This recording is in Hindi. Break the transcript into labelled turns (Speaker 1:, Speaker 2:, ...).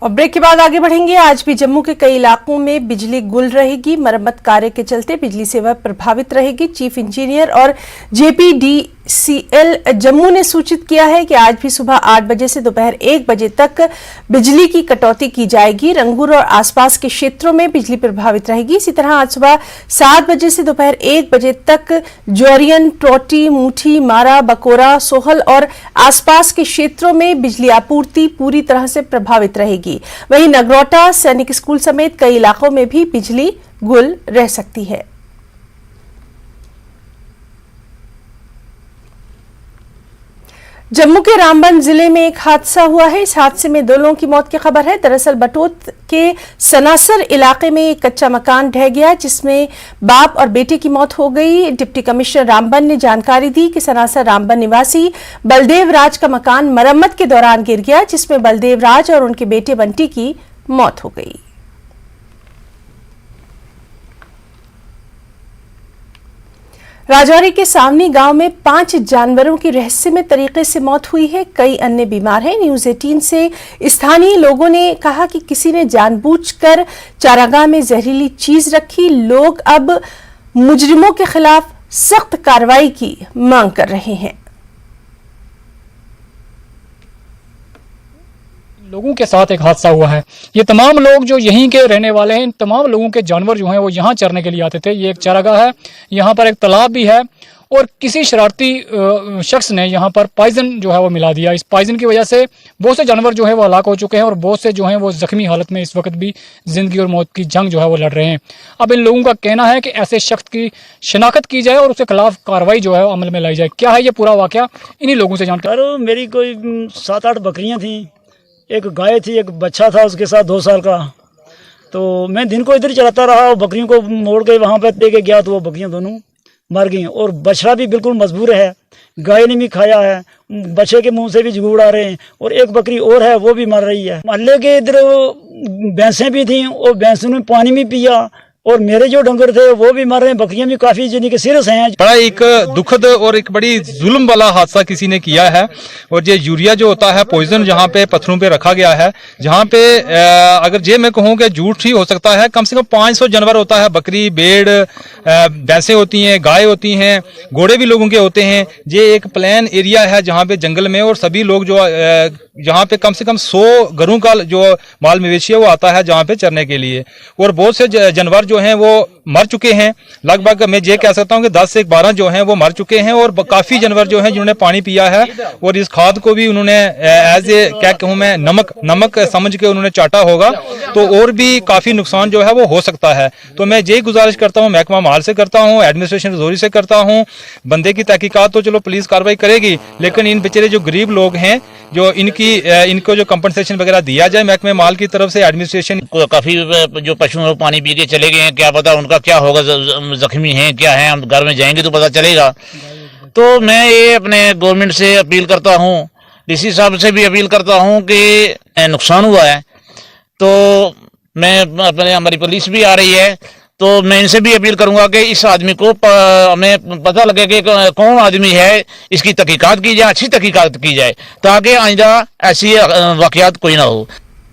Speaker 1: और ब्रेक के बाद आगे बढ़ेंगे। आज भी जम्मू के कई इलाकों में बिजली गुल रहेगी। मरम्मत कार्य के चलते बिजली सेवा प्रभावित रहेगी। चीफ इंजीनियर और जेपीडीसीएल जम्मू ने सूचित किया है कि आज भी सुबह 8 बजे से दोपहर 1 बजे तक बिजली की कटौती की जाएगी। रंगूर और आसपास के क्षेत्रों में बिजली प्रभावित रहेगी। इसी तरह आज सुबह 7 बजे से दोपहर 1 बजे तक जोरियन, टोटी, मूठी, मारा, बकोरा, सोहल और आसपास के क्षेत्रों में बिजली आपूर्ति पूरी तरह से प्रभावित रहेगी। वहीं नगरोटा, सैनिक स्कूल समेत कई इलाकों में भी बिजली गुल रह सकती है। जम्मू के रामबन जिले में एक हादसा हुआ है। इस हादसे में 2 लोगों की मौत की खबर है। दरअसल बटोत के सनासर इलाके में एक कच्चा मकान ढह गया, जिसमें बाप और बेटे की मौत हो गई। डिप्टी कमिश्नर रामबन ने जानकारी दी कि सनासर रामबन निवासी बलदेव राज का मकान मरम्मत के दौरान गिर गया, जिसमें बलदेव राज और उनके बेटे बंटी की मौत हो गई। राजौरी के सावनी गांव में 5 जानवरों की रहस्यमय तरीके से मौत हुई है। कई अन्य बीमार हैं। न्यूज़ 18 से स्थानीय लोगों ने कहा कि किसी ने जानबूझकर चारागाह में जहरीली चीज रखी। लोग अब मुजरिमों के खिलाफ सख्त कार्रवाई की मांग कर रहे हैं।
Speaker 2: लोगों के साथ एक हादसा हुआ है। ये तमाम लोग जो यहीं के रहने वाले हैं, तमाम लोगों के जानवर जो हैं वो यहाँ चरने के लिए आते थे। ये एक चारागाह है, यहाँ पर एक तालाब भी है और किसी शरारती शख्स ने यहाँ पर पॉइजन जो है वो मिला दिया। इस पॉइजन की वजह से बहुत से जानवर जो है वो हलाक हो चुके हैं और बहुत से जो हैं वो जख्मी हालत में इस वक्त भी ज़िंदगी और मौत की जंग जो है वो लड़ रहे हैं। अब इन लोगों का कहना है कि ऐसे शख्स की शनाख्त की जाए और उसके खिलाफ कार्रवाई जो है अमल में लाई जाए। क्या है ये पूरा वाक़या, इन्हीं लोगों से जानकारी।
Speaker 3: मेरी कोई 7-8 बकरियाँ थी, एक गाय थी, एक बच्चा था उसके साथ 2 साल का। तो मैं दिन को इधर चलाता रहा, बकरियों को मोड़ के वहाँ पे दे के गया तो वो बकरियाँ दोनों मर गई। और बछड़ा भी बिल्कुल मजबूर है, गाय ने भी खाया है, बच्चे के मुंह से भी झगूड़ आ रहे हैं। और एक बकरी और है वो भी मर रही है। मोहल्ले के इधर भैंसें भी थी और भैंसों ने पानी भी पिया और मेरे जो डंगर थे वो भी मर रहे हैं। बकरियां भी काफी जिन्हीं के सीरियस हैं।
Speaker 4: बड़ा एक दुखद और एक बड़ी जुल्म वाला हादसा किसी ने किया है। और ये यूरिया जो होता है पॉइजन जहाँ पे पत्थरों पे रखा गया है, जहाँ पे अगर ये मैं कहूँ कि झूठ ही हो सकता है, कम से कम 500 जानवर होता है। बकरी, भेड़, भैंसें होती हैं, गाय होती हैं, घोड़े भी लोगों के होते हैं। ये एक प्लेन एरिया है जहाँ पे जंगल में, और सभी लोग जो यहाँ पे कम से कम 100 घरों का जो माल मवेशी है वो आता है जहाँ पे चरने के लिए। और बहुत से जानवर जो हैं वो मर चुके हैं। लगभग मैं ये कह सकता हूँ कि 10 से 12 जो हैं वो मर चुके हैं। और काफी जानवर जो हैं जिन्होंने पानी पिया है और इस खाद को भी उन्होंने एज ए क्या कहूँ मैं नमक समझ के उन्होंने चाटा होगा, तो और भी काफी नुकसान जो है वो हो सकता है। तो मैं यही गुजारिश करता हूँ, महकमा माल से करता हूँ, एडमिनिस्ट्रेशन रजौरी से करता हूँ। बंदे की तहकीकात तो चलो पुलिस कार्रवाई करेगी, लेकिन इन बेचारे जो गरीब लोग हैं जो इनको जो कंपनसेशन वगैरह दिया जाए महकमे माल की तरफ से। एडमिनिस्ट्रेशन
Speaker 5: काफी जो पशु हैं वो पानी पी के चले गए हैं, क्या पता उनका क्या होगा, जख्मी हैं क्या हैं, हम घर में जाएंगे तो पता चलेगा। तो मैं ये अपने गवर्नमेंट से अपील करता हूँ, डीसी साहब से भी अपील करता हूँ कि नुकसान हुआ है तो मैं अपने हमारी पुलिस भी आ रही है, तो मैं इनसे भी अपील करूंगा कि इस आदमी को हमें पता लगे कि कौन आदमी है, इसकी तहकीकात की जाए, अच्छी तहकीकात की जाए ताकि आइंदा ऐसी वाकयात कोई ना हो।